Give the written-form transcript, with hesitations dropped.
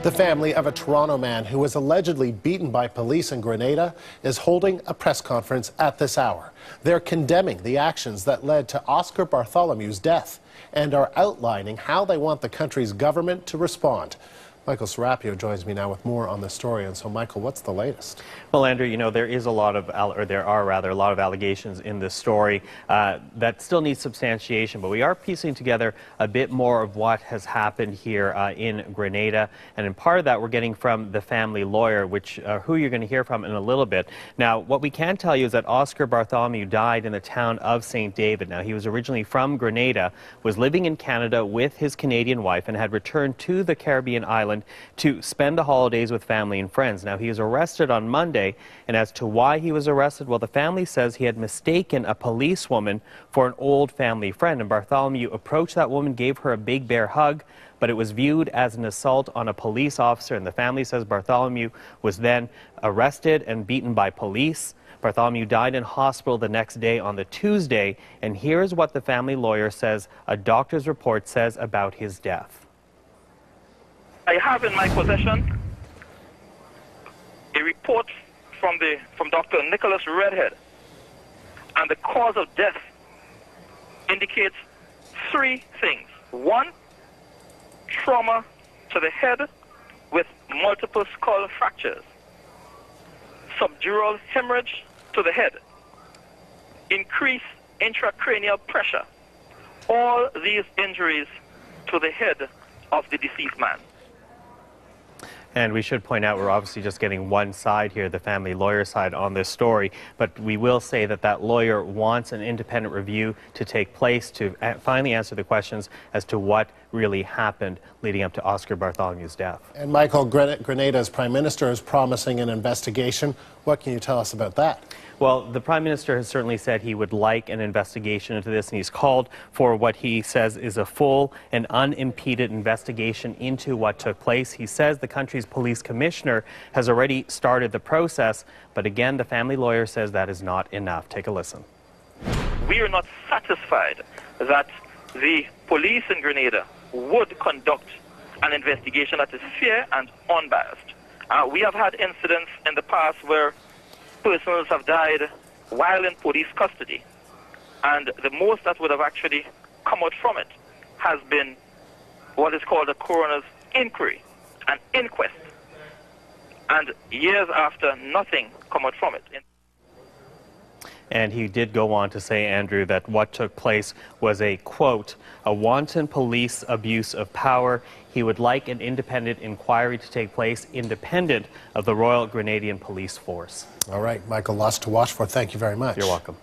The family of a Toronto man who was allegedly beaten by police in Grenada is holding a press conference at this hour. They're condemning the actions that led to Oscar Bartholomew's death and are outlining how they want the country's government to respond. Michael Serapio joins me now with more on the story. And so, Michael, what's the latest? Well, Andrew, you know, there are a lot of allegations in this story that still need substantiation, but we are piecing together a bit more of what has happened here in Grenada. And in part of that, we're getting from the family lawyer, who you're going to hear from in a little bit. Now, what we can tell you is that Oscar Bartholomew died in the town of St. David. Now, he was originally from Grenada, was living in Canada with his Canadian wife, and had returned to the Caribbean island to spend the holidays with family and friends. Now, he was arrested on Monday, and as to why he was arrested, well, the family says he had mistaken a policewoman for an old family friend, and Bartholomew approached that woman, gave her a big bear hug, but it was viewed as an assault on a police officer, and the family says Bartholomew was then arrested and beaten by police. Bartholomew died in hospital the next day on the Tuesday, and here's what the family lawyer says a doctor's report says about his death. I have in my possession a report from Dr. Nicholas Redhead, and the cause of death indicates three things. One, trauma to the head with multiple skull fractures, subdural hemorrhage to the head, increased intracranial pressure. All these injuries to the head of the deceased man. And we should point out we're obviously just getting one side here, the family lawyer side on this story, but we will say that that lawyer wants an independent review to take place to finally answer the questions as to what really happened leading up to Oscar Bartholomew's death. And Michael, Grenada's Prime Minister is promising an investigation. What can you tell us about that? Well, the Prime Minister has certainly said he would like an investigation into this, and he's called for what he says is a full and unimpeded investigation into what took place. He says the country's police commissioner has already started the process, but again, the family lawyer says that is not enough. Take a listen. We are not satisfied that the police in Grenada would conduct an investigation that is fair and unbiased. We have had incidents in the past where persons have died while in police custody, and the most that would have actually come out from it has been what is called a coroner's inquiry, an inquest, and years after, nothing come out from it. And he did go on to say, Andrew, that what took place was a, quote, a wanton police abuse of power. He would like an independent inquiry to take place independent of the Royal Grenadian Police Force. All right, Michael, lots to watch for. Thank you very much. You're welcome.